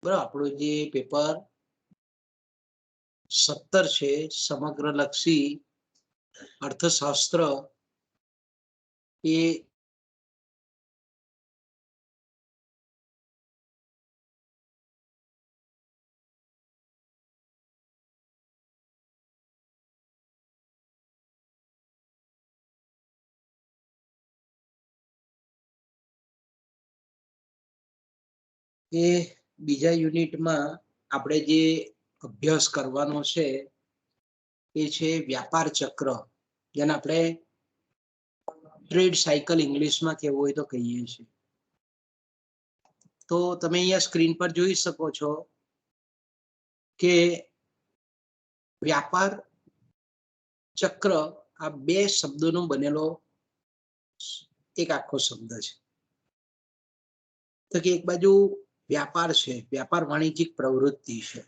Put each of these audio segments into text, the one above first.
બરાબર, આપણું જે પેપર 17 છે સમગ્ર લક્ષી અર્થશાસ્ત્ર એ બીજા યુનિટમાં આપણે જે અભ્યાસ કરવાનો છે એ છે વ્યાપાર ચક્ર, જેને આપણે ટ્રેડ સાયકલ ઇંગ્લિશમાં કહેવું હોય તો કહીએ છીએ. તો તમે અહીંયા સ્ક્રીન પર જોઈ શકો છો કે વ્યાપાર ચક્ર આ બે શબ્દોનો બનેલો એક આખો શબ્દ છે. તો કે એક બાજુ વ્યાપાર છે, વ્યાપાર વાણિજ્યિક પ્રવૃત્તિ છે.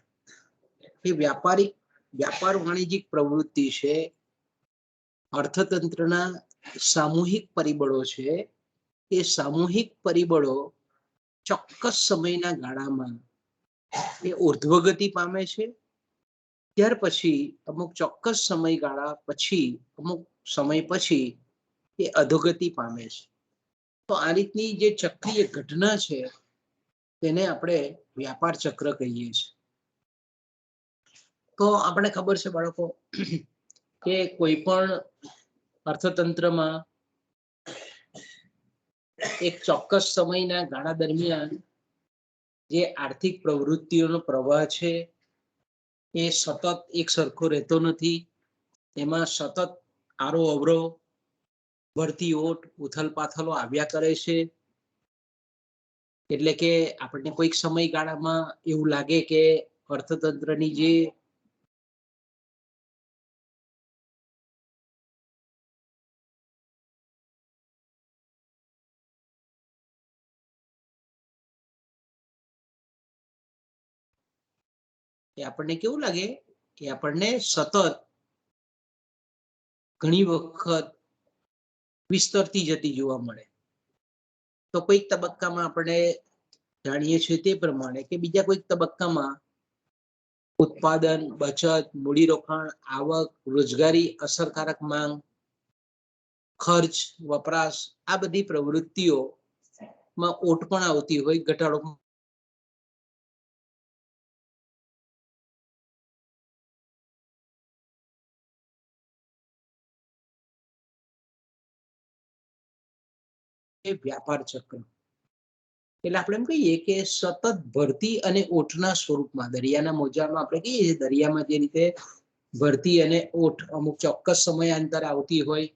એ વ્યાપાર વાણિજ્યિક પ્રવૃત્તિ છે અર્થતંત્રના સામૂહિક પરિબળો છે. એ સામૂહિક પરિબળો ચોક્કસ સમયના ગાળામાં એ ઉર્ધ્વગતિ પામે છે, ત્યાર પછી અમુક ચોક્કસ સમયગાળા પછી અમુક સમય પછી એ અધોગતિ પામે છે. તો આ રીતની જે ચક્રીય ઘટના છે તેને આપણે વ્યાપાર ચક્ર કહીએ છીએ. તો આપણે ખબર છે બાળકો કે કોઈ પણ અર્થતંત્રમાં એક ચોક્કસ સમયના ગાળા દરમિયાન જે આર્થિક પ્રવૃત્તિઓનો પ્રવાહ છે એ સતત એક સરખો રહેતો નથી. એમાં સતત આરો અવરો, ભરતી ઓટ, ઉથલ પાથલો આવ્યા કરે છે. એટલે કે આપણને કોઈક સમયગાળામાં એવું લાગે કે અર્થતંત્રની જે આપણને કેવું લાગે કે આપણને સતત ઘણી વખત વિસ્તરતી જતી જોવા મળે. તો કોઈક તબક્કામાં આપણે જાણીએ છીએ તે પ્રમાણે કે બીજા કોઈક તબક્કામાં ઉત્પાદન, બચત, મૂડીરોકાણ, આવક, રોજગારી, અસરકારક માંગ, ખર્ચ, વપરાશ આ બધી પ્રવૃત્તિઓમાં ઓટ પણ આવતી હોય, ઘટાડો એ વ્યાપાર ચક્ર. એટલે આપણે એમ કહીએ કે સતત ભરતી અને ઓટના સ્વરૂપમાં દરિયાના મોજામાં આપણે કહીએ દરિયામાં જે રીતે ભરતી અને ઓટ અમુક ચોક્કસ સમયાંતરે આવતી હોય,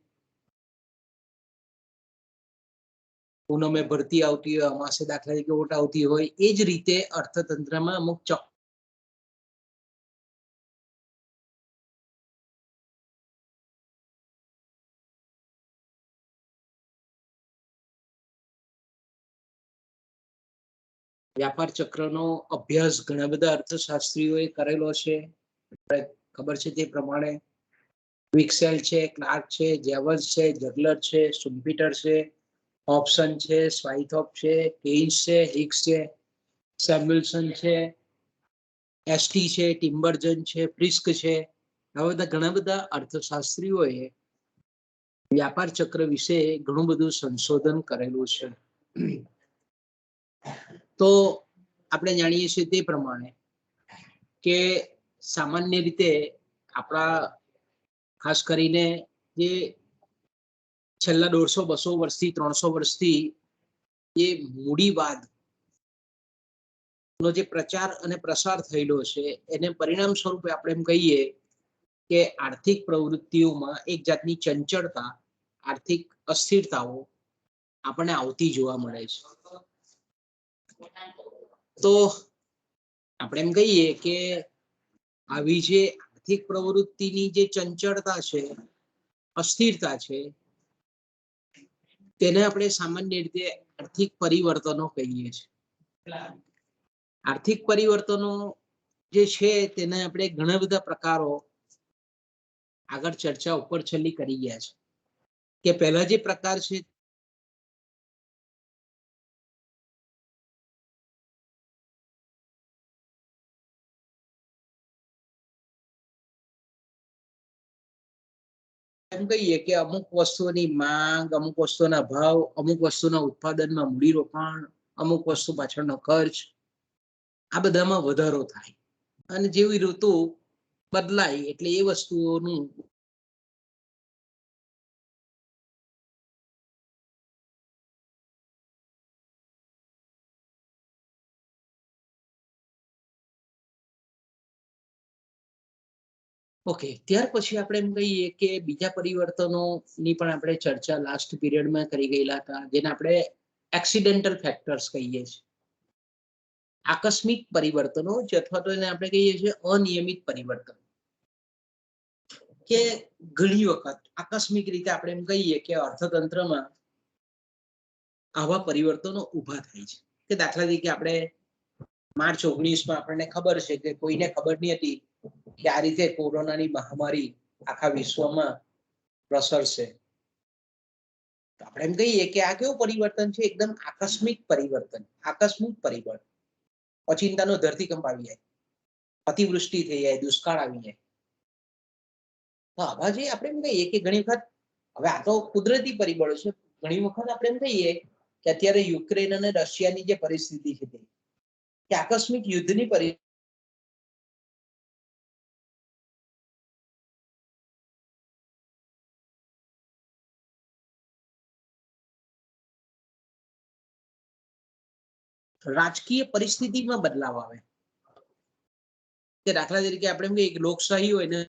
પૂનમે ભરતી આવતી હોય, અમાસે દાખલા તરીકે ઓટ આવતી હોય, એ જ રીતે અર્થતંત્રમાં અમુક વ્યાપાર ચક્રનો અભ્યાસ ઘણા બધા અર્થશાસ્ત્રીઓએ કરેલો છે. ખબર છે તે પ્રમાણે વિક્સેલ છે, ક્લાર્ક છે, જેવલ્સ છે, જગલર છે, શુમ્પીટર છે, હોબ્સન છે, સ્વાઇથોપ છે, કેઇન્સ છે, હિક્સ છે, સેમ્યુલસન છે, એસટી છે, ટિમ્બરજન છે, પ્રિસ્ક છે. આવા બધા ઘણા બધા અર્થશાસ્ત્રીઓએ વ્યાપાર ચક્ર વિશે ઘણું બધું સંશોધન કરેલું છે. તો આપણે જાણીએ છીએ તે પ્રમાણે કે સામાન્ય રીતે આપણા ખાસ કરીને જે છેલ્લા 150-200 વર્ષથી 300 વર્ષથી જે મૂડીવાદ નો જે પ્રચાર અને પ્રસાર થયેલો છે એને પરિણામ સ્વરૂપે આપણે એમ કહીએ કે આર્થિક પ્રવૃત્તિઓમાં એક જાતની ચંચળતા, આર્થિક અસ્થિરતાઓ આપણને આવતી જોવા મળે છે. તો આપણે એમ કહીએ કે આવી જે આર્થિક પ્રવૃત્તિની જે ચંચળતા છે, અસ્થિરતા છે, તેને આપણે સામાન્ય રીતે આર્થિક પરિવર્તનો કહીએ છીએ. આર્થિક પરિવર્તનો જે છે તેને આપણે ઘણા બધા પ્રકારો આગળ ચર્ચા ઉપર છેલ્લી કરી ગયા છે કે પહેલા જે પ્રકાર છે એમ કહીએ કે અમુક વસ્તુની માંગ, અમુક વસ્તુના ભાવ, અમુક વસ્તુના ઉત્પાદનમાં મૂડીરોકાણ, અમુક વસ્તુ પાછળનો ખર્ચ, આ બધામાં વધારો થાય અને જેવી ઋતુ બદલાય એટલે એ વસ્તુઓનું ઓકે. ત્યાર પછી આપણે એમ કહીએ કે બીજા પરિવર્તનોની પણ આપણે ચર્ચા લાસ્ટ પીરિયડમાં કરી ગયેલા હતા, જેને આપણે એક્સિડેન્ટલ ફેક્ટર્સ કહીએ છીએ. આકસ્મિક પરિવર્તનો અથવા તો એને આપણે કહીએ છીએ અનિયમિત પરિવર્તન, કે ઘણી વખત આકસ્મિક રીતે આપણે એમ કહીએ કે અર્થતંત્રમાં આવા પરિવર્તનો ઊભા થાય છે. કે દાખલા તરીકે આપણે માર્ચ 19માં આપણને ખબર છે કે કોઈને ખબર નહીં હતી કે આ રીતે કોરોનાની મહામારી આખા વિશ્વમાં પ્રસરશે. તો આપણે એમ કહીએ કે આ કેવું પરિવર્તન છે? એકદમ આકસ્મિક પરિવર્તન, આકસ્મિક પરિબળ. ઓચિંતાનો ધરતીકંપ આવી જાય, અતિવૃષ્ટિ થઈ જાય, દુષ્કાળ આવી જાય. તો આવા જે આપણે એમ કહીએ કે ઘણી વખત, હવે આ તો કુદરતી પરિબળો છે, ઘણી વખત આપણે એમ કહીએ કે અત્યારે યુક્રેન અને રશિયાની જે પરિસ્થિતિ છે કે આકસ્મિક યુદ્ધની રાજકીય પરિસ્થિતિમાં બદલાવ આવે. કે દાખલા તરીકે આપણે એમ કહીએ કે લોકશાહી હોય ને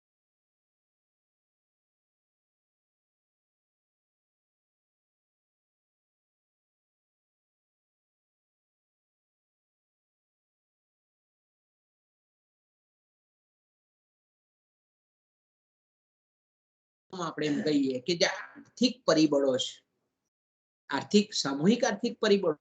આપણે એમ કહીએ કે જે આર્થિક પરિબળો છે, આર્થિક સામૂહિક આર્થિક પરિબળો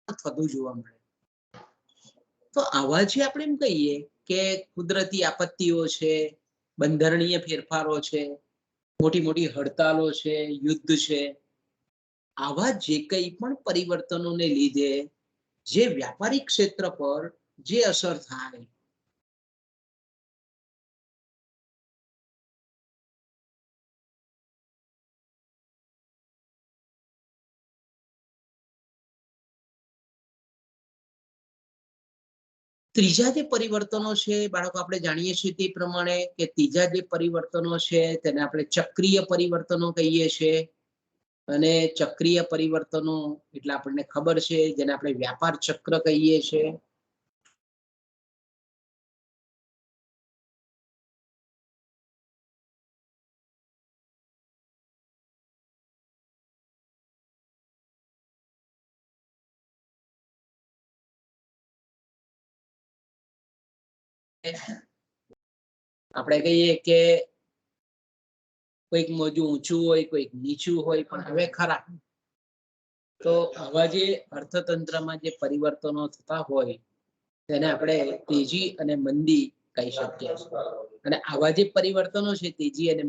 થતું જોવા મળે. તો આવા જે આપણે એમ કહીએ કે કુદરતી આપત્તિઓ છે, બંધારણીય ફેરફારો છે, મોટી મોટી હડતાલો છે, યુદ્ધ છે, આવા જે કંઈ પણ પરિવર્તનોને લીધે જે વ્યાપારિક ક્ષેત્ર પર જે અસર થાય, ત્રીજા જે પરિવર્તનો છે બાળકો, આપણે જાણીએ છીએ તે પ્રમાણે કે ત્રીજા જે પરિવર્તનો છે તેને આપણે ચક્રીય પરિવર્તનો કહીએ છીએ. અને ચક્રીય પરિવર્તનો એટલે આપણને ખબર છે જેને આપણે વ્યાપાર ચક્ર કહીએ છીએ. આપણે કહીએ કે કોઈક મોજું ઊંચું હોય, કોઈક નીચું હોય, પણ હવે ખરા તો આવા જે અર્થતંત્રમાં જે પરિવર્તનો થતા હોય તેને આપણે તેજી અને મંદી કહી શકીએ છીએ. અને આવા જે પરિવર્તનો છે તેજી અને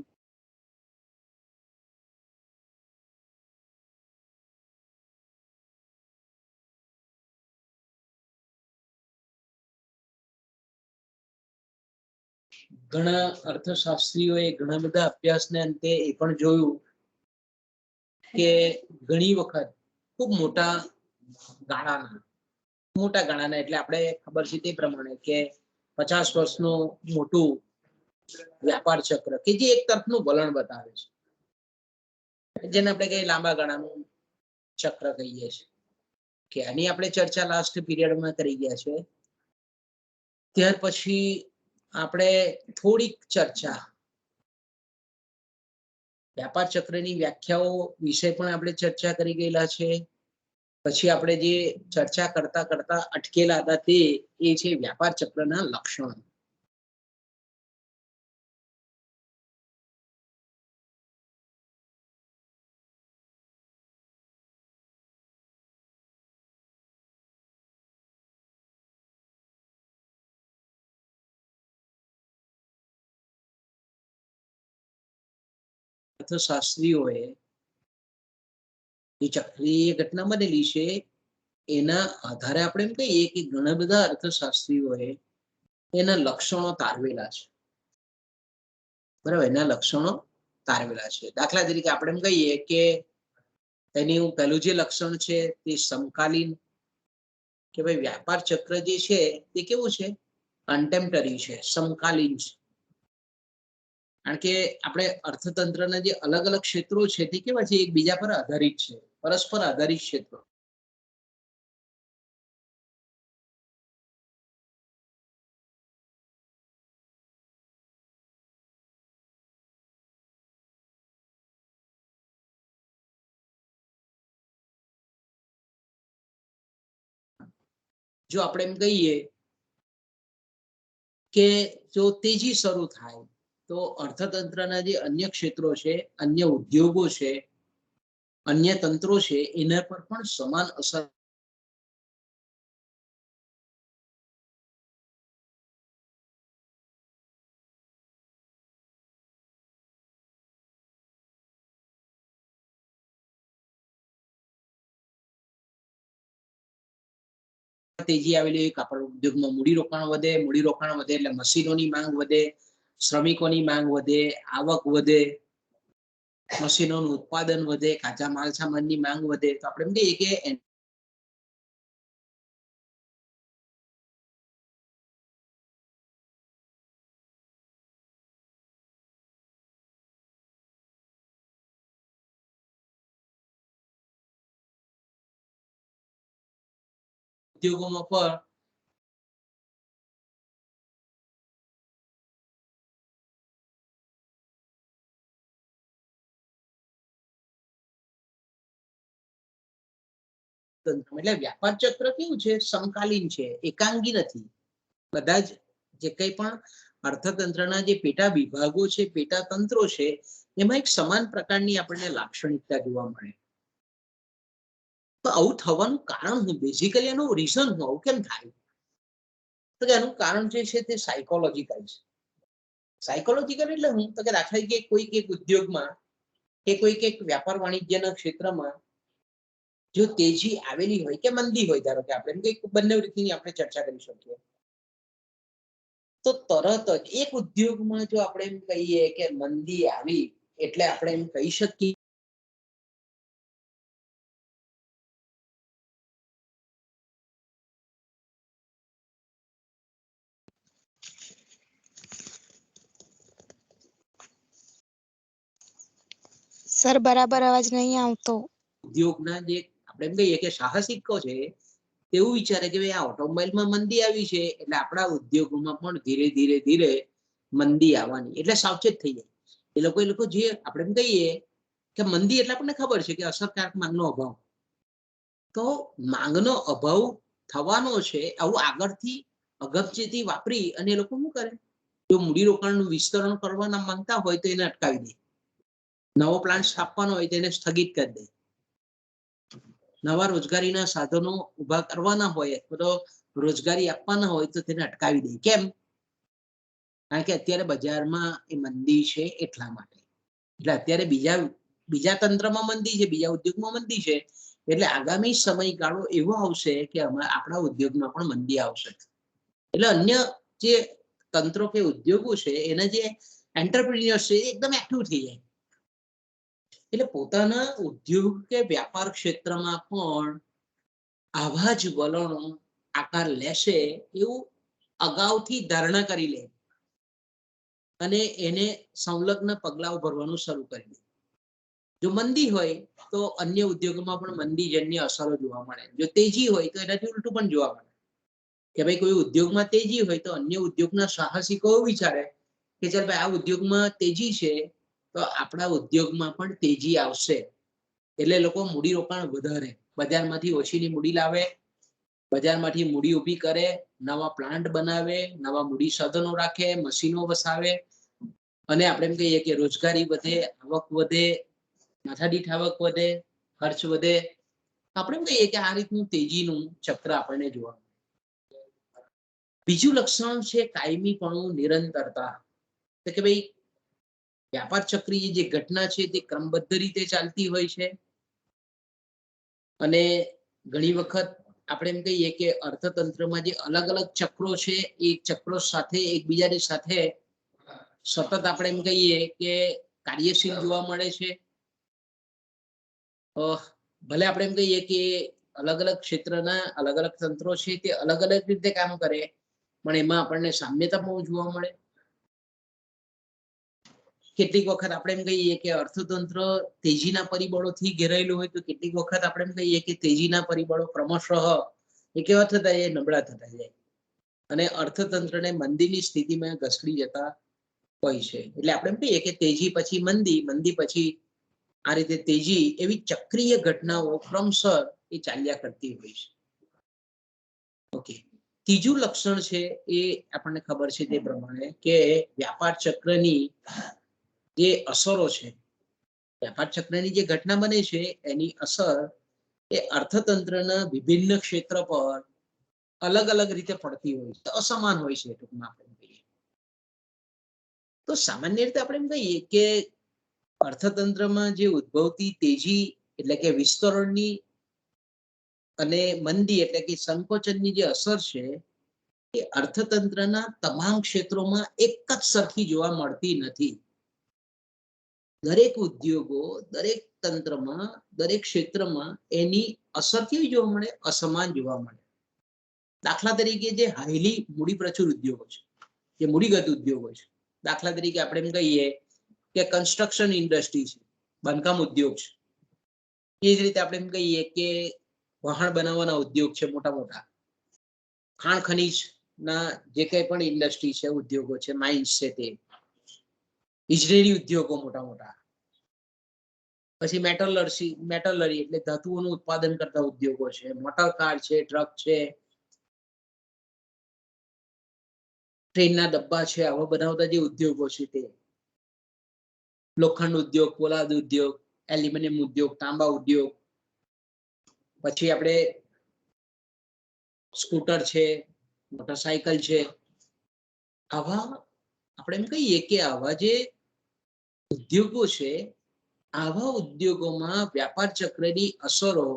ઘણા અર્થશાસ્ત્રીઓએ ઘણા બધા અભ્યાસને અંતે એ પણ જોયું કે ઘણી વખત ખૂબ મોટા ગાળાના એટલે આપણે ખબર છે તે પ્રમાણે કે 50 વર્ષનું મોટું વ્યાપાર ચક્ર કે જે એક તરફનું વલણ બતાવે છે, જેને આપણે કઈ લાંબા ગાળાનું ચક્ર કહીએ છીએ. કે આની આપણે ચર્ચા લાસ્ટ પીરિયડમાં કરી ગયા છે. ત્યાર પછી આપણે થોડીક ચર્ચા વ્યાપાર ચક્રની વ્યાખ્યાઓ વિશે પણ આપણે ચર્ચા કરી ગયેલા છે. પછી આપણે જે ચર્ચા કરતા કરતા અટકેલા હતા તે એ છે વ્યાપાર ચક્રના લક્ષણો. અર્થશાસ્ત્રીઓએ જે ચક્રીય ઘટના બનેલી છે એના આધારે આપણે એમ કહીએ કે ઘણા બધા અર્થશાસ્ત્રીઓએ એના લક્ષણો તારવેલા છે. બરાબર, એના લક્ષણો તારવેલા છે. દાખલા તરીકે આપણે એમ કહીએ કે એની પહેલું જે લક્ષણ છે તે સમકાલીન, કે ભાઈ વ્યાપાર ચક્ર જે છે તે કેવું છે? કન્ટેમ્પરરી છે, સમકાલીન છે. કારણ કે આપણે અર્થતંત્રના જે અલગ અલગ ક્ષેત્રો છે તે કેવા છે? એકબીજા પર આધારિત છે, પરસ્પર આધારિત ક્ષેત્રો. જો આપણે એમ કહીએ કે જો તેજી શરૂ થાય તો અર્થતંત્રના જે અન્ય ક્ષેત્રો છે, અન્ય ઉદ્યોગો છે, અન્ય તંત્રો છે એના પર પણ સમાન અસર તેજી આવેલી હોય. કાપડ ઉદ્યોગમાં મૂડીરોકાણ વધે એટલે મશીનોની માંગ વધે, શ્રમિકોની માંગ વધે, આવક વધે, મશીનોનું ઉત્પાદન વધે, કાચા માલ સામાનની માંગ વધે. તો આપણે એમ કહીએ કે ઉદ્યોગોમાં પણ એટલે વ્યાપાર ચક્ર કેવું છે? સમકાલીન છે, એકાંગી નથી. બધા જ જે કંઈ પણ અર્થતંત્રના જે પેટા વિભાગો છે, પેટા તંત્રો છે, એમાં એક સમાન પ્રકારની આપણને લાક્ષણિકતા જોવા મળે. તો આવું થવાનું કારણ શું? બેઝિકલી એનું રીઝન શું? આવું કેમ થાય? તો એનું કારણ જે છે તે સાયકોલોજીકલ છે. સાયકોલોજીકલ એટલે હું તો કે દાખલા તરીકે કોઈક એક ઉદ્યોગમાં કે કોઈક એક વ્યાપાર વાણિજ્યના ક્ષેત્રમાં જો તેજી આવેલી હોય કે મંદી હોય, ધારો કે આપણે બંને રીતની આપણે ચર્ચા કરી શકીએ. તો તરત જ એક ઉદ્યોગમાં જો આપણે એમ કહીએ કે મંદી આવી એટલે આપણે એમ કહી શકીએ સર બરાબર અવાજ નહીં આવતો. ઉદ્યોગના જે આપણે એમ કહીએ કે સાહસિકો છે તેવું વિચારે કે ભાઈ આ ઓટોમોબાઈલમાં મંદી આવી છે એટલે આપણા ઉદ્યોગોમાં પણ ધીરે ધીરે મંદી આવવાની, એટલે સાવચેત થઈ જાય. એ લોકો જે આપણે એમ કહીએ કે મંદી એટલે આપણને ખબર છે કે અસરકારક માંગનો અભાવ. તો માંગનો અભાવ થવાનો છે આવું આગળથી અગત્યથી વાપરી અને એ લોકો શું કરે? જો મૂડીરોકાણનું વિસ્તરણ કરવાના માંગતા હોય તો એને અટકાવી દે, નવો પ્લાન્ટ સ્થાપવાનો હોય તો એને સ્થગિત કરી દે. નવા રોજગારીના સાધનો ઊભા કરવાના હોય અથવા તો રોજગારી આપવાના હોય તો તેને અટકાવી દે. કેમ? કારણ કે અત્યારે બજારમાં એ મંદી છે એટલા માટે. એટલે અત્યારે બીજા તંત્રમાં મંદી છે, બીજા ઉદ્યોગમાં મંદી છે. એટલે આગામી સમયગાળો એવો આવશે કે આપણા ઉદ્યોગમાં પણ મંદી આવશે. એટલે અન્ય જે તંત્રો કે ઉદ્યોગો છે એના જે એન્ટરપ્રિન્યોર્સ છે એકદમ એક્ટિવ થઈ જાય. એટલે પોતાના ઉદ્યોગ કે વ્યાપાર ક્ષેત્રમાં પણ આવા જ વલણો આકાર લેશે એવું અગાઉથી ધારણા કરી લે અને એને સંલગ્ન પગલાઓ ભરવાનું શરૂ કરી દે. જો મંદી હોય તો અન્ય ઉદ્યોગોમાં પણ મંદીજન્ય અસરો જોવા મળે. જો તેજી હોય તો એનાથી ઉલટું પણ જોવા મળે કે ભાઈ કોઈ ઉદ્યોગમાં તેજી હોય તો અન્ય ઉદ્યોગના સાહસિકો એવું વિચારે કે ચાલ ભાઈ આ ઉદ્યોગમાં તેજી છે તો આપણા ઉદ્યોગમાં પણ તેજી આવશે. એટલે લોકો મૂડીરોકાણ વધારે, બજારમાંથી ઓછીની મૂડી લાવે, બજારમાંથી મૂડી ઊભી કરે, નવા પ્લાન્ટ બનાવે, નવા મૂડી સાધનો રાખે, મશીનો વસાવે અને આપણે એમ કહીએ કે રોજગારી વધે, આવક વધે, માથાદીઠ આવક વધે, ખર્ચ વધે. આપણે એમ કહીએ કે આ રીતનું તેજીનું ચક્ર આપણને જોવા મળે. બીજું લક્ષણ છે કાયમીપણું, નિરંતરતા. કે ભાઈ વ્યાપાર ચક્રીય જે ઘટના છે તે ક્રમબદ્ધ રીતે ચાલતી હોય છે અને ઘણી વખત આપણે એમ કહીએ કે અર્થતંત્રમાં જે અલગ અલગ ચક્રો છે એ ચક્રો સાથે એકબીજાની સાથે સતત આપણે એમ કહીએ કે કાર્યશીલ જોવા મળે છે. ભલે આપણે એમ કહીએ કે અલગ અલગ ક્ષેત્રના અલગ અલગ તંત્રો છે તે અલગ અલગ રીતે કામ કરે પણ એમાં આપણને સામ્યતા બહુ જોવા મળે. કેટલીક વખત આપણે એમ કહીએ કે અર્થતંત્ર તેજીના પરિબળોથી ઘેરાયેલું હોય તો કેટલીક વખત આપણે એમ કહીએ કે તેજીના પરિબળો ક્રમશઃ એ કેવા થતા જાય, નબળા થતા જાય અને અર્થતંત્રને મંદીની સ્થિતિમાં ઘસડી જતા હોય છે. એટલે આપણે એમ કહીએ કે તેજી પછી મંદી, મંદી પછી આ રીતે તેજી, એવી ચક્રીય ઘટનાઓ ક્રમશઃ એ ચાલ્યા કરતી હોય છે. ઓકે, ત્રીજું લક્ષણ છે એ આપણને ખબર છે તે પ્રમાણે કે વ્યાપાર ચક્રની જે અસરો છે, વ્યાપાર ચક્રની જે ઘટના બને છે એની અસર એ અર્થતંત્રના વિભિન્ન ક્ષેત્ર પર અલગ અલગ રીતે પડતી હોય છે, અસમાન હોય છે ટૂંકમાં આપણે કહીએ તો. સામાન્ય રીતે આપણે એમ કહીએ કે અર્થતંત્રમાં જે ઉદ્ભવતી તેજી એટલે કે વિસ્તરણની અને મંદી એટલે કે સંકોચનની જે અસર છે એ અર્થતંત્રના તમામ ક્ષેત્રોમાં એક જ સરખી જોવા મળતી નથી. દરેક ઉદ્યોગો, દરેક તંત્રમાં, દરેક ક્ષેત્રમાં એની અસર કેવી જોવા મળે? અસમાન જોવા મળે. દાખલા તરીકે જે હાઈલી મૂડી પ્રચુર ઉદ્યોગો છે, જે મૂડીગત ઉદ્યોગો છે, દાખલા તરીકે આપણે એમ કહીએ કે કન્સ્ટ્રક્શન ઇન્ડસ્ટ્રી છે, બાંધકામ ઉદ્યોગ છે. એ જ રીતે આપણે એમ કહીએ કે વાહન બનાવવાના ઉદ્યોગ છે મોટા મોટા, ખાણ ખનીજ ના જે કઈ પણ ઇન્ડસ્ટ્રી છે, ઉદ્યોગો છે, માઇન્સ છે, તે ઇજનેરી ઉદ્યોગો મોટા મોટા, પછી મેટલરી એટલે ધાતુઓનું ઉત્પાદન કરતા ઉદ્યોગો છે, મોટર કાર છે, ટ્રક છે, ટ્રેનના ડબ્બા છે, આવા બનાવતા જે ઉદ્યોગો છે તે, લોખંડ ઉદ્યોગ, પોલાદ ઉદ્યોગ, એલ્યુમિનિયમ ઉદ્યોગ, તાંબા ઉદ્યોગ, પછી આપણે સ્કૂટર છે, મોટરસાયકલ છે. આવા આપણે એમ કહીએ કે આવા જે ઉદ્યોગો છે, આવા ઉદ્યોગોમાં વ્યાપાર ચક્રની અસરો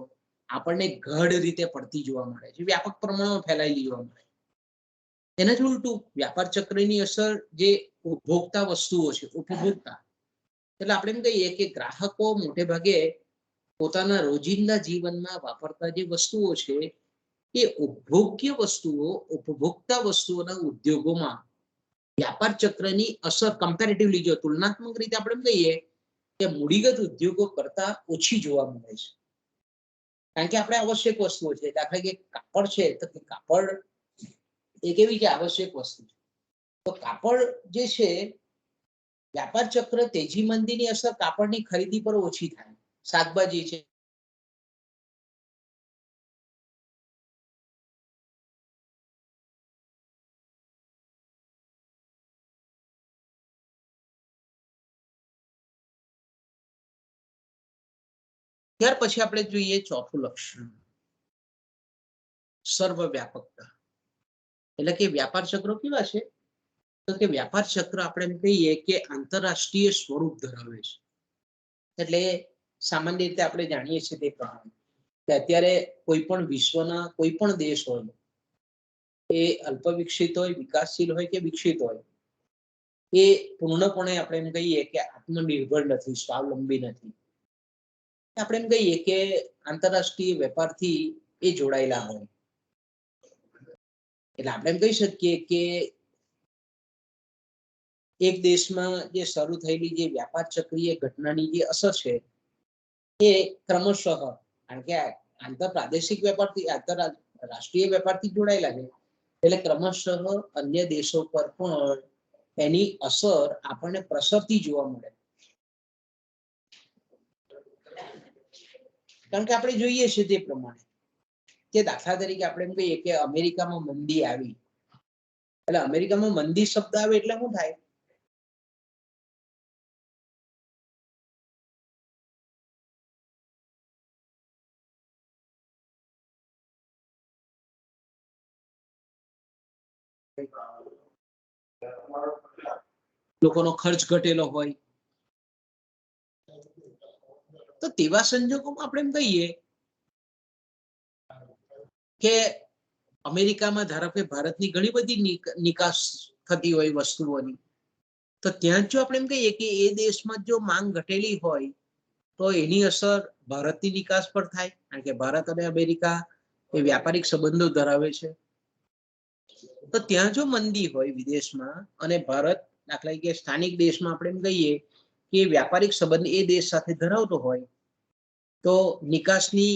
આપણને ગાઢ રીતે પડતી જોવા મળે છે, વ્યાપક પ્રમાણમાં ફેલાયેલી જોવા મળે. એનાથી ઉલટું વ્યાપાર ચક્રની અસર જે ઉપભોક્તા વસ્તુઓ છે, ઉપભોક્તા એટલે આપણે એમ કહીએ કે ગ્રાહકો મોટે ભાગે પોતાના રોજિંદા જીવનમાં વાપરતા જે વસ્તુઓ છે એ ઉપભોગ્ય વસ્તુઓ, ઉપભોક્તા વસ્તુઓના ઉદ્યોગોમાં વ્યાપાર ચક્રની અસર કમ્પેરેટિવલી જો તુલનાત્મક રીતે આપણે એમ કહીએ કે મૂડીગત ઉદ્યોગો કરતા ઓછી જોવા મળે છે. કારણ કે આપણે આવશ્યક વસ્તુઓ છે, દાખલા કે કાપડ છે તો કાપડ એક એવી કે આવશ્યક વસ્તુ છે, તો કાપડ જે છે વ્યાપાર ચક્ર તેજી મંદીની અસર કાપડની ખરીદી પર ઓછી થાય. શાકભાજી છે, ત્યાર પછી આપણે જોઈએ ચોથું લક્ષણ, સર્વવ્યાપકતા. એટલે કે વ્યાપાર ચક્રો કેવા છે? તો કે વ્યાપાર ચક્ર આપણે એમ કહીએ કે આંતરરાષ્ટ્રીય સ્વરૂપ ધરાવે છે. એટલે સામાન્ય રીતે આપણે જાણીએ છીએ તે પ્રમાણે કે અત્યારે કોઈ પણ વિશ્વના કોઈ પણ દેશ હોય, એ અલ્પ વિકસિત હોય, વિકાસશીલ હોય કે વિકસિત હોય, એ પૂર્ણપણે આપણે એમ કહીએ કે આત્મનિર્ભર નથી, સ્વાવલંબી નથી. આપણે એમ કહીએ કે આંતરરાષ્ટ્રીય વેપારથી એ જોડાયેલા હોય. એટલે આપણે એમ કહી શકીએ કે એક દેશમાં જે શરૂ થયેલી જે વ્યાપાર ચક્રીય ઘટનાની જે અસર છે, એ ક્રમશઃ, કારણ કે આંતર પ્રાદેશિક વેપારથી આંતરરાષ્ટ્રીય વેપારથી જોડાયેલા છે, એટલે ક્રમશઃ અન્ય દેશો પર પણ એની અસર આપણને પ્રસરતી જોવા મળે. કારણ કે આપણે જોઈએ છીએ તે પ્રમાણે કે દાખલા તરીકે આપણે એમ કહીએ કે અમેરિકામાં મંદી આવી, એટલે અમેરિકામાં મંદી શબ્દ આવે એટલે શું થાય? લોકોનો ખર્ચ ઘટેલો હોય. તો તેવા સંજોગોમાં આપણે એમ કહીએ કે અમેરિકામાં ધારો કે ભારતની ઘણી બધી નિકાસ થતી હોય વસ્તુઓની, તો ત્યાં જો આપણે એમ કહીએ કે એ દેશમાં જો માંગ ઘટેલી હોય, તો એની અસર ભારતની નિકાસ પર થાય, કારણ કે ભારત અને અમેરિકા એ વ્યાપારિક સંબંધો ધરાવે છે. તો ત્યાં જો મંદી હોય વિદેશમાં અને ભારત દાખલા કે સ્થાનિક દેશમાં આપણે એમ કહીએ કે વ્યાપારિક સંબંધ એ દેશ સાથે ધરાવતો હોય, તો નિકાસની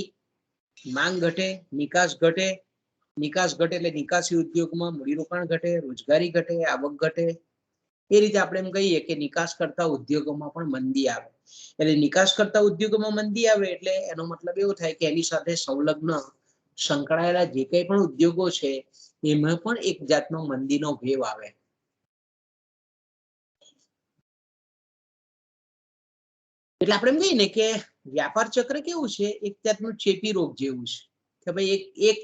માંગ ઘટે, નિકાસ ઘટે. નિકાસ ઘટે એટલે નિકાસી ઉદ્યોગમાં મૂડીરોકાણ ઘટે, રોજગારી ઘટે, આવક ઘટે. એ રીતે આપણે એમ કહીએ કે નિકાસ કરતા ઉદ્યોગોમાં પણ મંદી આવે. એટલે નિકાસ કરતા ઉદ્યોગોમાં મંદી આવે એટલે એનો મતલબ એવો થાય કે એની સાથે સંલગ્ન સંકળાયેલા જે કંઈ પણ ઉદ્યોગો છે, એમાં પણ એક જાતનો મંદીનો વેવ આવે. એટલે આપણે એમ કહીએ ને કે વ્યાપાર ચક્ર કેવું છે, એક જાતનું ચેપી રોગ જેવું છે, કે ભાઈ એક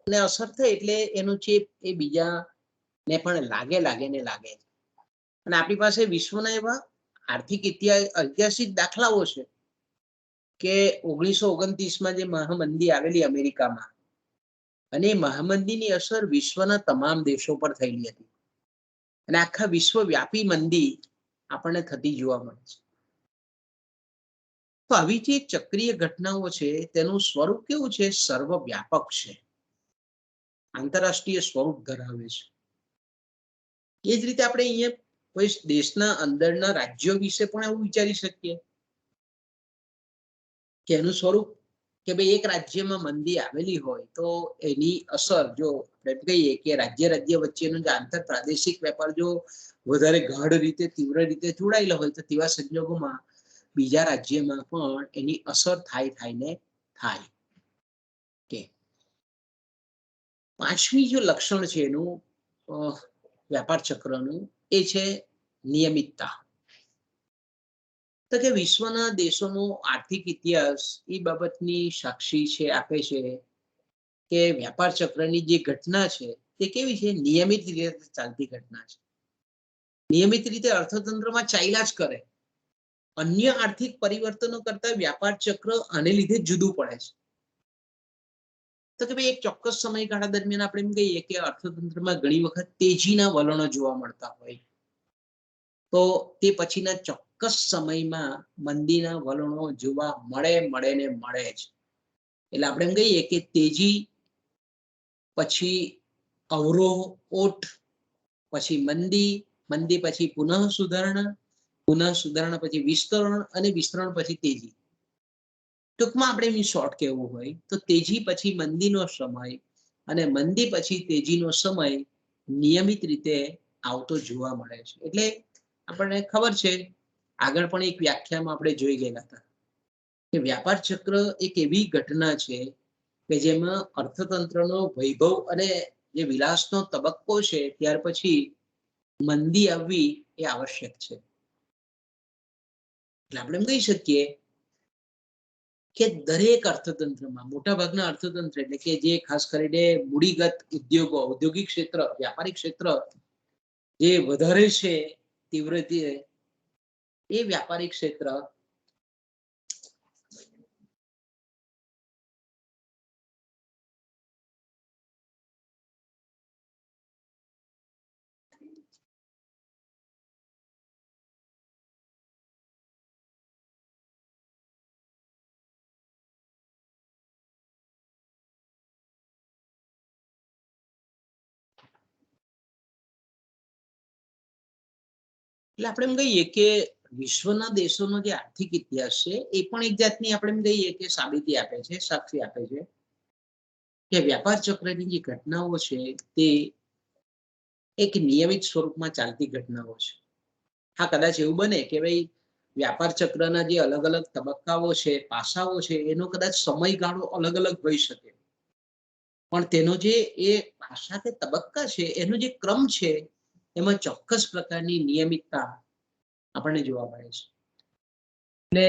ને અસર થાય એટલે એનો ચેપ એ બીજા ને પણ લાગે ને લાગે. અને આપણી પાસે વિશ્વના એવા આર્થિક ઐતિહાસિક દાખલાઓ છે કે 1929માં જે મહામંદી આવેલી અમેરિકામાં, અને મહામંદીની અસર વિશ્વના તમામ દેશો પર થયેલી હતી, અને આખા વિશ્વવ્યાપી મંદી આપણને થતી જોવા મળે છે. તો આવી જે ચક્રીય ઘટનાઓ છે, તેનું સ્વરૂપ કેવું છે? સર્વવ્યાપક છે, આંતરરાષ્ટ્રીય સ્વરૂપ ધરાવે છે. એ જ રીતે આપણે અહીંયા કોઈ દેશના અંદરના રાજ્યો વિશે પણ એવું વિચારી શકીએ કે એનું સ્વરૂપ, કે ભાઈ એક રાજ્યમાં મંદી આવેલી હોય તો એની અસર જો કહીએ કે રાજ્ય વચ્ચેનો જે આંતર પ્રાદેશિક વેપાર જો વધારે ગાઢ રીતે, તીવ્ર રીતે જોડાયેલો હોય, તો તેવા સંજોગોમાં બીજા રાજ્યમાં પણ એની અસર થાય ને થાય. કે પાંચમી જો લક્ષણ છે એનું વ્યાપાર ચક્રનું, એ છે નિયમિતતા. તો કે વિશ્વના દેશોનો આર્થિક ઇતિહાસ એ બાબતની સાક્ષી છે, આપે છે કે વ્યાપાર ચક્રની જે ઘટના છે તે કેવી છે? નિયમિત રીતે ચાલતી ઘટના છે. નિયમિત રીતે અર્થતંત્રમાં ચાલ્યા જ કરે. અન્ય આર્થિક પરિવર્તનો કરતા વ્યાપાર ચક્ર આને લીધે જુદું પડે છે. તો કે ભાઈ એક ચોક્કસ સમયગાળા દરમિયાન આપણે એમ કહીએ કે અર્થતંત્રમાં ઘણી વખત તેજીના વલણો જોવા મળતા હોય, તો તે પછીના ચોક્કસ સમયમાં મંદીના વલણો જોવા મળે જ. એટલે આપણે એમ કહીએ કે તેજી પછી અવરોહ, ઓટ, પછી મંદી પછી પુનઃ સુધારણા પછી વિસ્તરણ, અને વિસ્તરણ પછી તેજી. ટૂંકમાં આપણે એની શોર્ટ કહેવું હોય તો તેજી પછી મંદીનો સમય અને મંદી પછી તેજીનો સમય નિયમિત રીતે આવતો જોવા મળે છે. એટલે આપણને ખબર છે, આગળ પણ એક વ્યાખ્યામાં આપણે જોઈ ગયેલા હતા કે વ્યાપાર ચક્ર એક એવી ઘટના છે કે જેમાં અર્થતંત્રનો વૈભવ અને જે વિલાસનો તબક્કો છે, ત્યાર પછી મંદી આવવી એ આવશ્યક છે. એટલે આપણે એમ કહી શકીએ કે દરેક અર્થતંત્રમાં મોટાભાગના અર્થતંત્ર એટલે કે જે ખાસ કરીને મૂડીગત ઉદ્યોગો, ઔદ્યોગિક ક્ષેત્ર, વ્યાપારિક ક્ષેત્ર જે વધારે છે તીવ્રતાએ, એ વ્યાપારિક ક્ષેત્ર એટલે આપણે એમ કહીએ કે વિશ્વના દેશોનો જે આર્થિક ઇતિહાસ છે એ પણ એક જાતની આપણે એમ કહીએ કે સાબિતી આપે છે, સાક્ષી આપે છે કે વ્યાપાર ચક્રની જે ઘટનાઓ છે તે એક નિયમિત સ્વરૂપમાં ચાલતી ઘટનાઓ છે. હા, કદાચ એવું બને કે ભાઈ વ્યાપાર ચક્રના જે અલગ અલગ તબક્કાઓ છે, પાસાઓ છે, એનો કદાચ સમયગાળો અલગ અલગ હોઈ શકે, પણ તેનો જે એ પાસા કે તબક્કા છે એનો જે ક્રમ છે એમાં ચોક્કસ પ્રકારની નિયમિતતા આપણને જોવા મળે છે. એટલે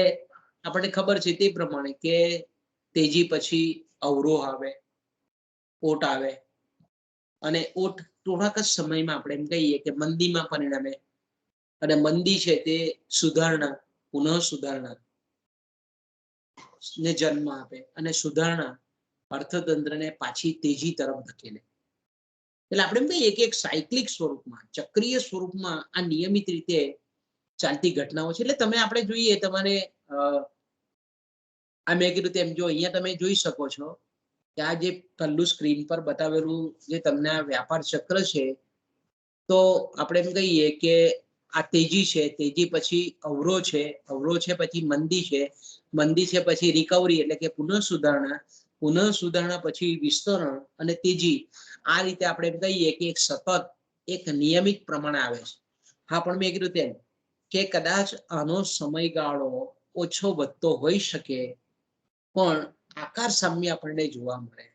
આપણને ખબર છે તે પ્રમાણે કે તેજી પછી અવરોહ આવે, ઓટ આવે, અને ઓટ થોડાક જ સમયમાં આપણે એમ કહીએ કે મંદીમાં પરિણમે, અને મંદી છે તે સુધારણા, પુનઃ સુધારણા ને જન્મ આપે, અને સુધારણા અર્થતંત્રને પાછી તેજી તરફ ધકેલે. એટલે આપણે એમ કહીએ કે એક સાયક્લિક સ્વરૂપમાં, ચક્રીય સ્વરૂપમાં આ નિયમિત રીતે ચાલતી ઘટનાઓ છે. એટલે તમે આપણે જોઈએ તમારે આ મેં કીધું તેમ જો અહીંયા તમે જોઈ શકો છો કે આ જે પહેલું સ્ક્રીન પર બતાવેલું જે તમને આ વ્યાપાર ચક્ર છે, તો આપણે એમ કહીએ કે આ તેજી છે, તેજી પછી અવરોહ છે, અવરોહ છે પછી મંદી છે, મંદી છે પછી રિકવરી એટલે કે પુનઃ સુધારણા, પુનઃ સુધારણા પછી વિસ્તરણ અને તેજી. આ રીતે આપણે એમ કહીએ કે એક સતત એક નિયમિત પ્રમાણે આવે છે. હા, પણ મેં કીધું તેમ કે કદાચ આનો સમયગાળો ઓછો વધતો હોઈ શકે, પણ આકાર સામ્ય આપણને જોવા મળે.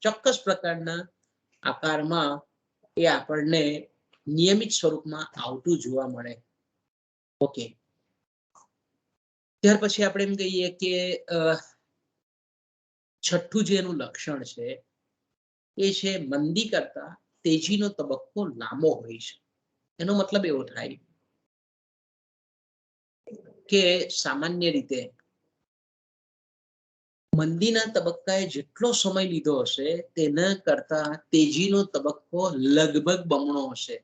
ચોક્કસ પ્રકારના આકારમાં એ આપણને નિયમિત સ્વરૂપમાં આવતું જોવા મળે. ઓકે, ત્યાર પછી આપણે એમ કહીએ કે છઠ્ઠું જે એનું લક્ષણ છે એ છે મંદી કરતા તેજીનો તબક્કો લાંબો હોય છે. એનો મતલબ એવો થાય કે સામાન્ય રીતે મંદીના તબક્કાએ જેટલો સમય લીધો હશે તેના કરતા તેજીનો તબક્કો લગભગ બમણો હશે.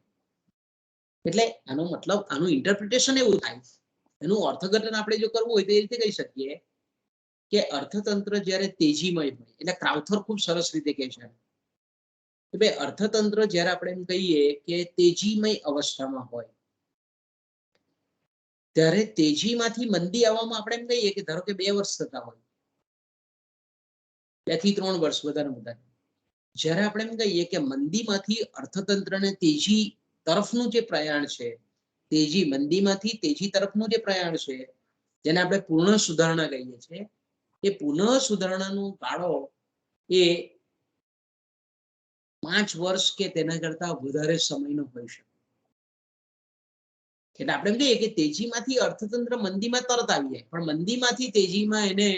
એટલે આનો મતલબ, આનું ઇન્ટરપ્રિટેશન એવું થાય, એનું અર્થઘટન આપણે જો કરવું હોય તો એ રીતે કહી શકીએ કે અર્થતંત્ર જ્યારે તેજીમય હોય, એટલે ક્રાઉથર ખૂબ સરસ રીતે કહે છે કે ભાઈ અર્થતંત્ર જ્યારે આપણે એમ કહીએ કે તેજીમય અવસ્થામાં હોય, ત્યારે તેજીમાંથી મંદી આવવામાં આપણે એમ કહીએ કે ધારો કે 2 વર્ષ થતા હોય, 2 થી 3 વર્ષ વધારે વધારે. જ્યારે આપણે એમ કહીએ કે મંદીમાંથી અર્થતંત્રને તેજી તરફનું જે પ્રયાણ છે, તેજી મંદીમાંથી તેજી તરફનું જે પ્રયાણ છે, જેને આપણે પૂર્ણ સુધારણા કહીએ છીએ, એ પુનઃ સુધારણાનો ગાળો એ 5 વર્ષ કે તેના કરતા વધારે સમયનો હોઈ શકે. એટલે આપણે એમ કહીએ કે તેજીમાંથી અર્થતંત્ર મંદીમાં તરત આવી જાય, પણ મંદીમાંથી તેજીમાં એને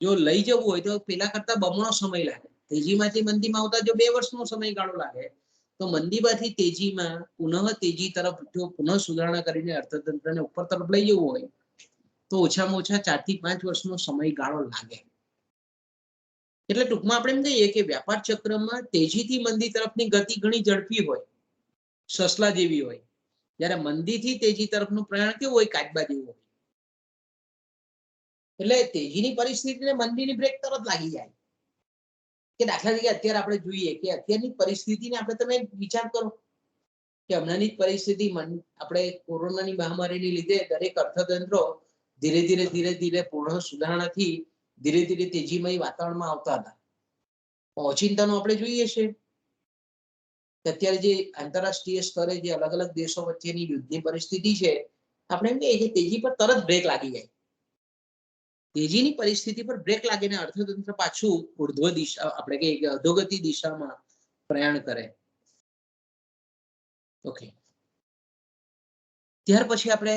જો લઈ જવું હોય તો પેલા કરતા બમણો સમય લાગે. તેજીમાંથી મંદીમાં આવતા જો 2 વર્ષનો સમયગાળો લાગે, તો મંદીમાંથી તેજીમાં પુનઃ તેજી તરફ જો પુનઃ સુધારણા કરીને અર્થતંત્રને ઉપર તરફ લઈ જવું હોય તો ઓછામાં ઓછા 4 થી 5 વર્ષનો સમયગાળો લાગે. એટલે ટૂંકમાં આપણે એમ કહીએ કે વ્યાપાર ચક્રમાં તેજીથી મંદી તરફની ગતિ ઘણી ઝડપી હોય, સસલા જેવી હોય, જ્યારે મંદીથી તેજી તરફનું પ્રયાણ કેવું હોય, કાચબા જેવું હોય. એટલે તેજીની પરિસ્થિતિને મંદીની બ્રેક તરત લાગી જાય. કે દાખલા તરીકે અત્યારે આપણે જોઈએ કે અત્યારની પરિસ્થિતિને આપણે તમે વિચાર કરો કે હમણાંની પરિસ્થિતિ આપણે કોરોનાની મહામારીને લીધે દરેક અર્થતંત્રો ધીરે ધીરે ધીરે ધીરે પૂર્ણ સુધારણાથી ધીરે ધીરે તેજીમય વાતાવરણમાં આવતા હતા. ઓચિંતાનું આપણે જોઈએ છે કે અત્યારે જે આંતરરાષ્ટ્રીય સ્તરે જે અલગ અલગ દેશો વચ્ચેની યુદ્ધની પરિસ્થિતિ છે, આપણે એમ કહીએ કે તેજી પર તરત બ્રેક લાગી જાય. તેજીની પરિસ્થિતિ પર બ્રેક લાગીને અર્થતંત્ર પાછું ઉર્ધ્વ દિશા, આપણે કહીએ કે અધોગતિ દિશામાં પ્રયાણ કરે. ઓકે, ત્યાર પછી આપણે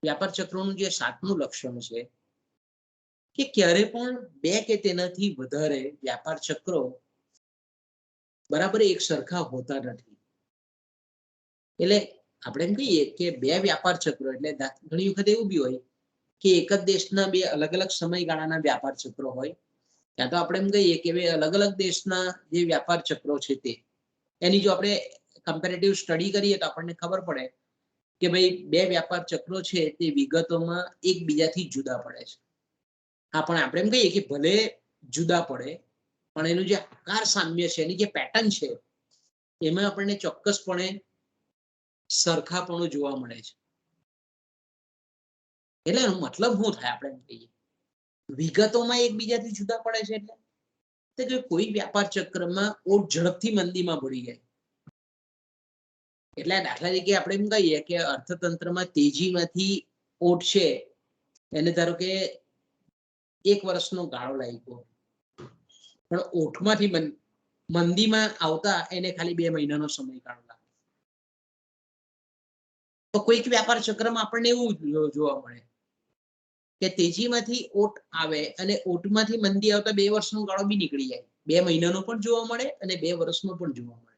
વ્યાપાર ચક્રનું જે 7મું લક્ષણ છે કે ક્યારે પણ બે કે તેનાથી વધારે વ્યાપાર ચક્રો બરાબર એક સરખા હોતા નથી. એટલે આપણે એમ કહીએ કે બે વ્યાપાર ચક્રો એટલે ઘણી વખત એવું બી હોય કે એક જ દેશના બે અલગ અલગ સમયગાળાના વ્યાપાર ચક્રો હોય, ત્યાં તો આપણે એમ કહીએ કે બે અલગ અલગ દેશના જે વ્યાપાર ચક્રો છે તે એની જો આપણે કમ્પેરેટિવ સ્ટડી કરીએ તો આપણને ખબર પડે કે ભાઈ બે વ્યાપાર ચક્રો છે તે વિગતોમાં એકબીજાથી જુદા પડે છે. હા, પણ આપણે એમ કહીએ કે ભલે જુદા પડે પણ એનું જે આકાર સામ્ય છે, એની જે પેટર્ન છે, એમાં આપણને ચોક્કસપણે સરખાપણું જોવા મળે છે. એટલે એનો મતલબ શું થાય? આપણે એમ કહીએ વિગતોમાં એકબીજાથી જુદા પડે છે એટલે કે કોઈ વ્યાપાર ચક્રમાં ઓટ ઝડપથી મંદીમાં પડી જાય. એટલે દાખલા તરીકે આપણે એમ કહીએ કે અર્થતંત્રમાં તેજીમાંથી ઓટ છે એને ધારો કે 1 વર્ષનો ગાળો લાગ્યો, પણ ઓઠમાંથી મંદીમાં આવતા એને ખાલી 2 મહિનાનો સમયગાળો લાગે. તો કોઈક વ્યાપાર ચક્રમાં આપણને એવું જોવા મળે કે તેજીમાંથી ઓટ આવે અને ઓટમાંથી મંદી આવતા 2 વર્ષનો ગાળો બી નીકળી જાય. 2 મહિનાનો પણ જોવા મળે અને 2 વર્ષનો પણ જોવા મળે.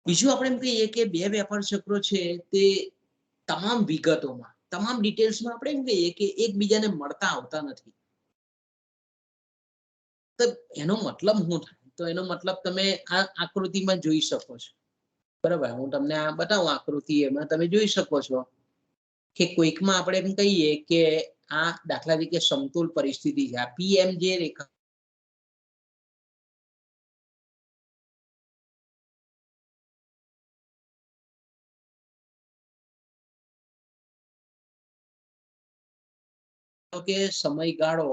બીજું આપણે એમ કહીએ કે બે વ્યાપાર ચક્રો છે તે તમામ વિગતોમાં, તમામ ડિટેલ્સમાં આપણે એમ કહીએ કે એકબીજાને મળતા આવતા નથી. તો એનો મતલબ શું થાય? તો એનો મતલબ તમે આ આકૃતિમાં જોઈ શકો છો. બરાબર, હું તમને આ બતાવું આકૃતિ, એમાં તમે જોઈ શકો છો કે કોઈકમાં આપણે એમ કહીએ કે આ દાખલા તરીકે સમતુલ પરિસ્થિતિ છે. આ PM જે રેખા કે સમયગાળો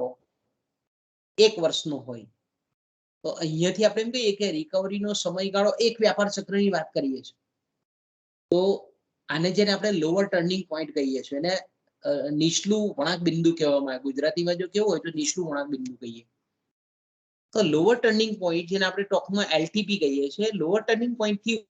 1 વર્ષનો હોય, તો અહીંયાથી આપણે એમ કહીએ કે રિકવરીનો સમયગાળો એક વ્યાપાર ચક્રની વાત કરીએ છીએ. તો આને જેને આપણે લોઅર ટર્નિંગ પોઈન્ટ કહીએ છીએ, એને નીચલું વળાંક બિંદુ કહેવામાં આવે. ગુજરાતીમાં જો કેવું હોય તો નીચલું વળાંક બિંદુ કહીએ. તો લોઅર ટર્નિંગ પોઈન્ટ, જેને આપણે ટોકમાં LTP કહીએ છીએ, લોઅર ટર્નિંગ પોઈન્ટ થી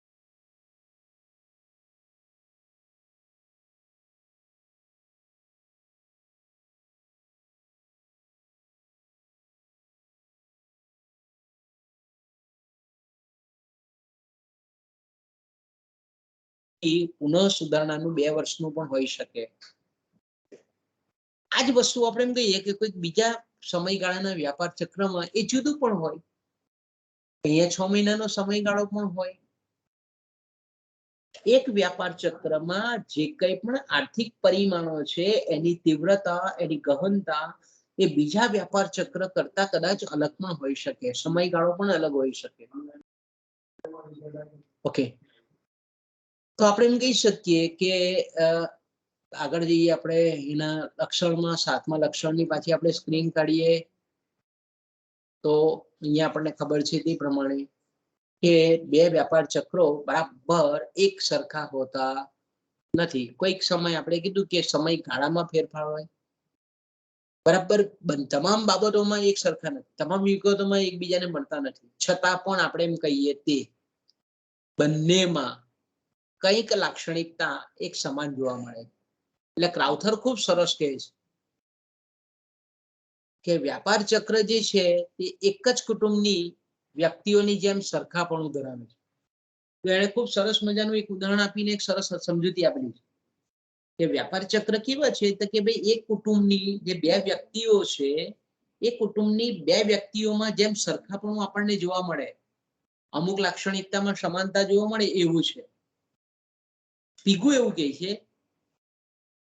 પુનઃ સુધારણાનું 2 વર્ષનું પણ હોઈ શકે. આ જ વસ્તુ આપણે એમ કહીએ કે કોઈક બીજા સમયગાળાના વ્યાપાર ચક્રમાં એ જુદું પણ હોય. અહીંયા 6 મહિનાનો સમયગાળો પણ હોય. એક વ્યાપાર ચક્રમાં જે કંઈ પણ આર્થિક પરિમાણો છે એની તીવ્રતા, એની ગહનતા એ બીજા વ્યાપાર ચક્ર કરતા કદાચ અલગ પણ હોઈ શકે, સમયગાળો પણ અલગ હોઈ શકે. ઓકે, તો આપણે એમ કહી શકીએ કે આગળ જઈએ આપણે એના લક્ષણમાં, 7મા લક્ષણની પાછી આપણે સ્ક્રીન કાઢીએ તો અહીંયા આપણને ખબર છે તે પ્રમાણે કે બે વ્યાપાર ચક્રો બરાબર એક સરખા હોતા નથી. કોઈક સમય આપણે કીધું કે સમયગાળામાં ફેરફાર હોય, બરાબર તમામ બાબતોમાં એક સરખા નથી, તમામ વિગતોમાં એકબીજાને મળતા નથી. છતાં પણ આપણે એમ કહીએ તે બંનેમાં કંઈક લાક્ષણિકતા એક સમાન જોવા મળે. એટલે ક્રાઉથર ખૂબ સરસ કહે છે કે વ્યાપાર ચક્ર જે છે તે એક જ કુટુંબની વ્યક્તિઓની જેમ સરખાપણું ધરાવે છે. તો એણે ખૂબ સરસ મજાનું એક ઉદાહરણ આપીને એક સરસ સમજૂતી આપેલી છે કે વ્યાપાર ચક્ર કેવા છે તો કે ભાઈ એક કુટુંબની જે બે વ્યક્તિઓ છે એ કુટુંબની બે વ્યક્તિઓમાં જેમ સરખાપણું આપણને જોવા મળે, અમુક લાક્ષણિકતામાં સમાનતા જોવા મળે, એવું છે. પીગુ એવું કહે છે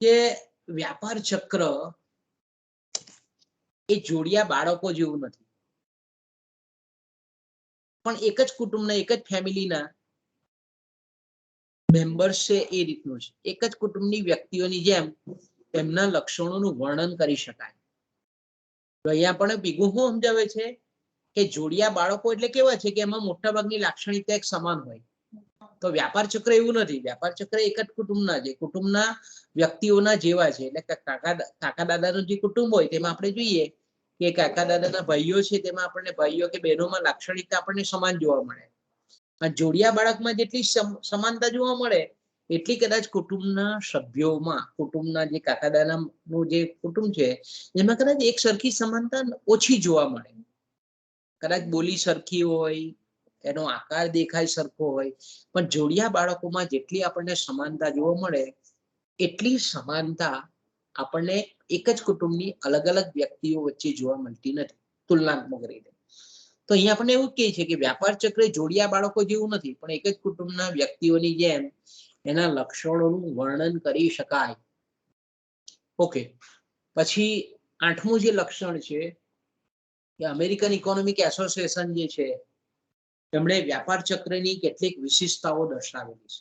કે વ્યાપાર ચક્ર એ જોડિયા બાળકો જેવું નથી, પણ એક જ કુટુંબના, એક જ ફેમિલીના મેમ્બર્સ છે એ રીતનું છે. એક જ કુટુંબની વ્યક્તિઓની જેમ તેમના લક્ષણોનું વર્ણન કરી શકાય. તો અહીંયા પણ પીગુ શું સમજાવે છે કે જોડિયા બાળકો એટલે કેવા છે કે એમાં મોટાભાગની લાક્ષણિકતા એક સમાન હોય. તો વ્યાપાર ચક્ર એવું નથી. વ્યાપાર ચક્ર એક જ કુટુંબના છે, કુટુંબના વ્યક્તિઓના જેવા છે. એટલે કાકા દાદાનું જે કુટુંબ હોય તેમાં આપણે જોઈએ કે કાકા દાદાના ભાઈઓ છે તેમાં આપણને ભાઈઓ કે બહેનોમાં લાક્ષણિકતા આપણને સમાન જોવા મળે. જોડિયા બાળકમાં જેટલી સમાનતા જોવા મળે એટલી કદાચ કુટુંબના સભ્યોમાં, કુટુંબના જે કાકા દાદાનું જે કુટુંબ છે એમાં કદાચ એક સરખી સમાનતા ઓછી જોવા મળે. કદાચ બોલી સરખી હોય, એનો આકાર દેખાય સરખો હોય, પણ જોડિયા બાળકોમાં જેટલી આપણને સમાનતા જોવા મળે એટલી સમાનતા આપણને એક જ કુટુંબની અલગ અલગ વ્યક્તિઓ વચ્ચે જોવા મળતી નથી, તુલનાત્મક રીતે. તો અહીંયા આપણને એવું કહે છે કે વ્યાપાર ચક્ર જોડિયા બાળકો જેવું નથી, પણ એક જ કુટુંબના વ્યક્તિઓની જેમ એના લક્ષણોનું વર્ણન કરી શકાય. ઓકે, પછી 8મું જે લક્ષણ છે કે અમેરિકન ઇકોનોમિક એસોસિએશન જે છે એમણે વ્યાપાર ચક્રની કેટલીક વિશિષ્ટતાઓ દર્શાવેલી છે.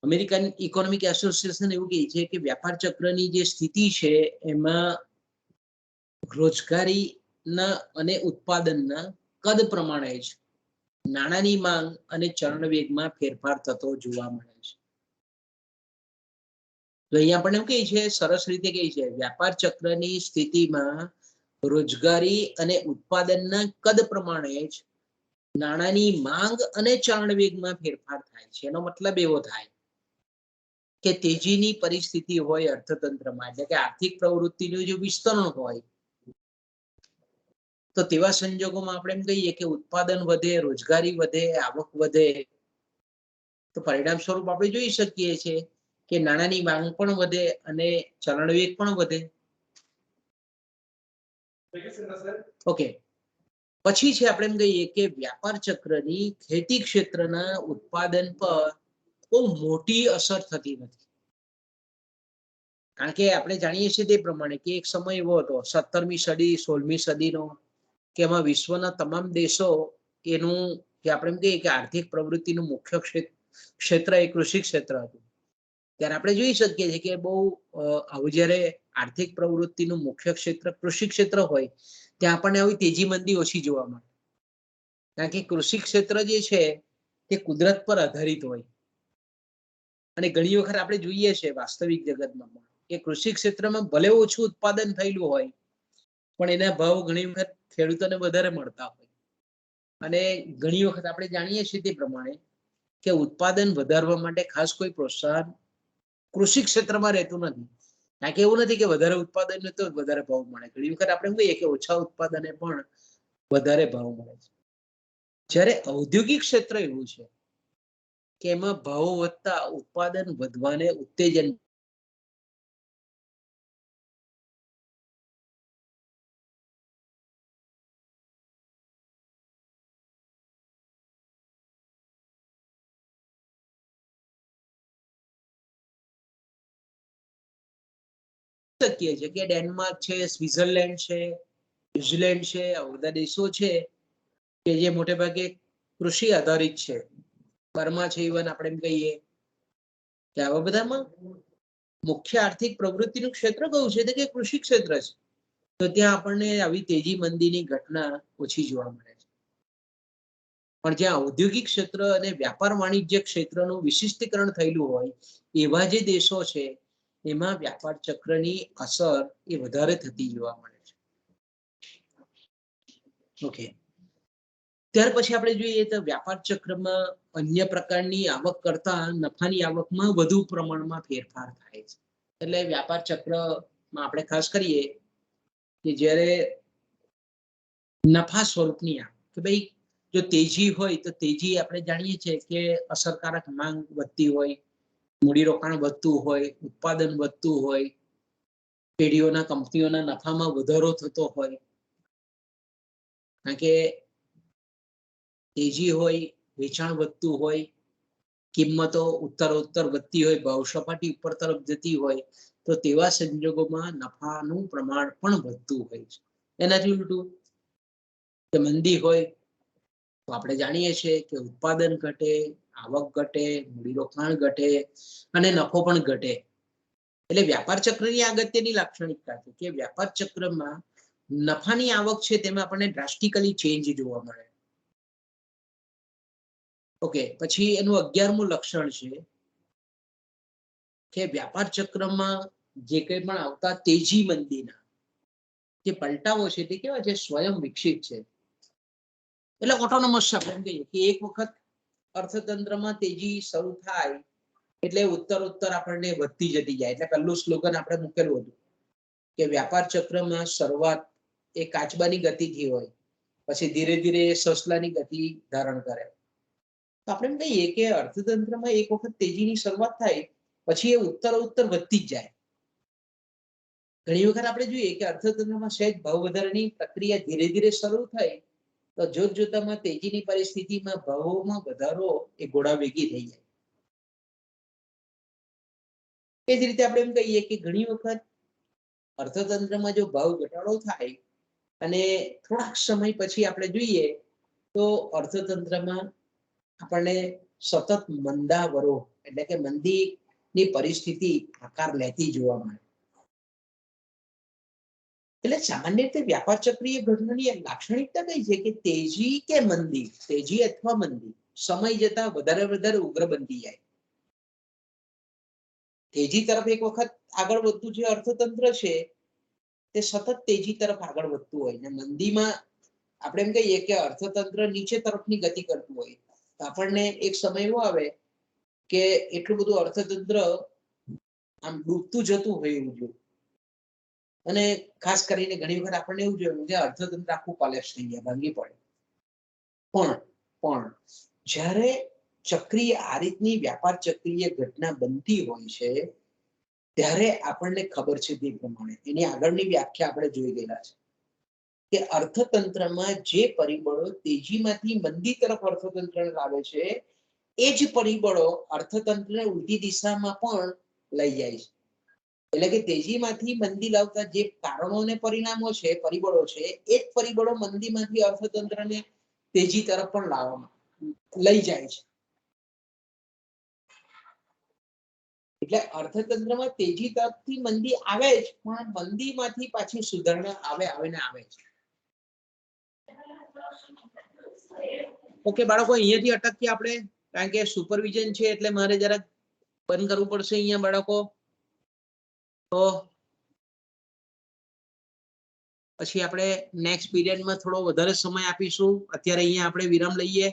અમેરિકન ઇકોનોમિક એસોસિએશન એવું કહે છે કે વ્યાપાર ચક્રની જે સ્થિતિ છે એમાં રોજગારીના અને ઉત્પાદનના કદ પ્રમાણે જ નાણાંની માંગ અને ચલણવેગમાં ફેરફાર થતો જોવા મળે છે. તો અહીંયા આપણને એમ કહે છે, સરસ રીતે કહે છે, વ્યાપાર ચક્રની સ્થિતિમાં રોજગારી અને ઉત્પાદનના કદ પ્રમાણે જ નાણાંની માંગ અને ચલણવેગમાં ફેરફાર થાય છે. એનો મતલબ એવો થાય કે તેજીની પરિસ્થિતિ હોય અર્થતંત્રમાં, એટલે કે આર્થિક પ્રવૃત્તિનું જે વિસ્તરણ હોય, તો તેવા સંજોગોમાં આપણે એમ કહીએ કે ઉત્પાદન વધે, રોજગારી વધે, આવક વધે, તો પરિણામ સ્વરૂપ આપણે જોઈ શકીએ છીએ કે નાણાંની માંગ પણ વધે અને ચલણવેગ પણ વધે. ઓકે, પછી છે આપણે એમ કહીએ કે વ્યાપાર ચક્રની ખેતી ક્ષેત્રના ઉત્પાદન પર બહુ મોટી અસર થતી નથી. કારણ કે આપણે જાણીએ છીએ તે પ્રમાણે કે એક સમય એવો હતો 17મી સદી 16મી સદીનો કે એમાં વિશ્વના તમામ દેશો એનું જે આપણે એમ કહીએ કે આર્થિક પ્રવૃત્તિનું મુખ્ય ક્ષેત્ર એ કૃષિ ક્ષેત્ર હતું. ત્યારે આપણે જોઈ શકીએ છીએ કે બહુ આવું જ્યારે આર્થિક પ્રવૃત્તિનું મુખ્ય ક્ષેત્ર કૃષિ ક્ષેત્ર હોય ત્યાં આપણને આવી તેજી મંદી ઓછી જોવા મળે. કારણ કે કૃષિ ક્ષેત્ર જે છે તે કુદરત પર આધારિત હોય અને ઘણી વખત આપણે જોઈએ છીએ વાસ્તવિક જગતમાં કે કૃષિ ક્ષેત્રમાં ભલે ઓછું ઉત્પાદન થયેલું હોય પણ એના ભાવ ઘણી વખત ખેડૂતોને વધારે મળતા હોય. અને ઘણી વખત આપણે જાણીએ છીએ તે પ્રમાણે કે ઉત્પાદન વધારવા માટે ખાસ કોઈ પ્રોત્સાહન કૃષિ ક્ષેત્રમાં રહેતું નથી. કારણ કે એવું નથી કે વધારે ઉત્પાદન તો વધારે ભાવ મળે. ઘણી વખત આપણે એમ કહીએ કે ઓછા ઉત્પાદને પણ વધારે ભાવ મળે છે. જ્યારે ઔદ્યોગિક ક્ષેત્ર એવું છે કે એમાં ભાવો વધતા ઉત્પાદન વધવાને ઉત્તેજન શકીએ છીએ કે ડેનમાર્ક છે, સ્વિટ્ઝરલેન્ડ છે, ન્યુઝીલેન્ડ છે, આ બધા દેશો છે કે જે મોટે ભાગે કૃષિ આધારિત છે. બર્મા છે, ઇવન આપણે એમ કહીએ કે આવા બધામાં મુખ્ય આર્થિક પ્રવૃત્તિનું ક્ષેત્ર કયું છે કે કૃષિ ક્ષેત્ર છે. તો ત્યાં આપણને આવી તેજી મંદીની ઘટના ઓછી જોવા મળે છે. પણ જ્યાં ઔદ્યોગિક ક્ષેત્ર અને વ્યાપાર વાણિજ્ય ક્ષેત્રનું વિશિષ્ટીકરણ થયેલું હોય એવા જે દેશો છે એમાં વ્યાપાર ચક્રની અસર એ વધારે થતી જોવા મળે છે. ઓકે, ત્યાર પછી આપણે જોઈએ તો વ્યાપાર ચક્રમાં અન્ય પ્રકારની આવક કરતા નફાની આવકમાં વધુ પ્રમાણમાં ફેરફાર થાય છે. એટલે વ્યાપાર ચક્રમાં આપણે ખાસ કરીએ કે જ્યારે નફા સ્વરૂપની આવક, કે ભાઈ જો તેજી હોય તો તેજી આપણે જાણીએ છીએ કે અસરકારક માંગ વધતી હોય, મૂડીરોકાણ વધતું હોય, ઉત્પાદન વધતું હોય, પેઢીઓના કંપનીઓના નફામાં વધારો થતો હોય. કારણ કે તેજી હોય, વેચાણ વધતું હોય, કિંમતો ઉત્તરોત્તર વધતી હોય, ભાવ સપાટી ઉપર તરફ જતી હોય, તો તેવા સંજોગોમાં નફાનું પ્રમાણ પણ વધતું હોય છે. એનાથી ઉલટું કે મંદી હોય તો આપણે જાણીએ છીએ કે ઉત્પાદન ઘટે, આવક ઘટે, મૂડીરોકાણ ઘટે અને નફો પણ ઘટે. એટલે વ્યાપાર ચક્રની અગત્યની લાક્ષણિકતા છે કે વ્યાપાર ચક્રમાં નફાની આવક છે તેમાં આપણને ડ્રાસ્ટિકલી ચેન્જ જોવા મળે. ઓકે, પછી એનું 11મું લક્ષણ છે કે વ્યાપાર ચક્રમાં જે કંઈ પણ આવતા તેજી મંદીના જે પલટાઓ છે તે કેવા છે, સ્વયં વિકસિત છે. એટલે ઓટોનોમસ છે આપણે એમ કહીએ કે એક વખત અર્થતંત્રમાં તેજી શરૂ થાય એટલે ઉત્તરોત્તર આપણને વધતી જતી જાય. એટલે પહેલું સ્લોગન આપણે મૂકેલું હતું કે વ્યાપાર ચક્રમાં શરૂઆત એ કાચબાની ગતિથી હોય, પછી ધીરે ધીરે સસલાની ગતિ ધારણ કરે. તો આપણે એમ કહીએ કે અર્થતંત્રમાં એક વખત તેજીની શરૂઆત થાય પછી એ ઉત્તરોત્તર વધતી જ જાય. ઘણી વખત આપણે જોઈએ કે અર્થતંત્રમાં સહેજ ભાવ વધારાની પ્રક્રિયા ધીરે ધીરે શરૂ થાય તો જોત જોતામાં તેજીની પરિસ્થિતિમાં ભાવોમાં વધારો એ ઘોડા ભેગી થઈ જાય. એ જ રીતે આપણે એમ કહીએ કે ઘણી વખત અર્થતંત્રમાં જો ભાવ ઘટાડો થાય અને થોડાક સમય પછી આપણે જોઈએ તો અર્થતંત્રમાં આપણને સતત મંદાવરો એટલે કે મંદીની પરિસ્થિતિ આકાર લેતી જોવા મળે. એટલે સામાન્ય રીતે વ્યાપાર ચક્રીય ઘટનાની એક લાક્ષણિકતા કઈ છે કે તેજી કે મંદી, તેજી અથવા મંદી સમય જતા વધારે વધારે ઉગ્ર બનતી જાય. તેજી તરફ એક વખત આગળ વધતું જે અર્થતંત્ર છે તે સતત તેજી તરફ આગળ વધતું હોય ને મંદીમાં આપણે એમ કહીએ કે અર્થતંત્ર નીચે તરફની ગતિ કરતું હોય. તો આપણને એક સમય એવો આવે કે એટલું બધું અર્થતંત્ર આમ ડૂબતું જતું હોય એવું જોયું. અને ખાસ કરીને ઘણી વખત આપણને એવું જોયું કે અર્થતંત્ર આખું કોલેપ્સ થઈ ગયા, ભાંગી પડે. પણ જ્યારે ચક્રીય આ રીતની વ્યાપાર ચક્રીય ઘટના બનતી હોય છે ત્યારે આપણને ખબર છે તે પ્રમાણે એની આગળની વ્યાખ્યા આપણે જોઈ ગયેલા છે કે અર્થતંત્રમાં જે પરિબળો તેજીમાંથી મંદી તરફ અર્થતંત્રને લાવે છે એ જ પરિબળો અર્થતંત્રને ઉલટી દિશામાં પણ લઈ જાય છે. એટલે કે તેજીમાંથી મંદી લાવતા જે કારણો અને પરિણામો છે, પરિબળો છે, એ જ પરિબળો મંદીમાંથી અર્થતંત્રને તેજી તરફ પણ લાવવામાં લઈ જાય છે. એટલે અર્થતંત્રમાં તેજી તરફથી મંદી આવે જ પણ મંદીમાંથી પાછી સુધારણા આવે ને આવે છે. ઓકે બાળકો, અહીંયાથી અટકીએ આપણે કારણ કે સુપરવિઝન છે એટલે મારે જરાક બંધ કરવું પડશે અહીંયા બાળકો. તો પછી આપણે નેક્સ્ટ પીરિયડમાં થોડો વધારે સમય આપીશું. અત્યારે અહીંયા આપણે વિરામ લઈએ.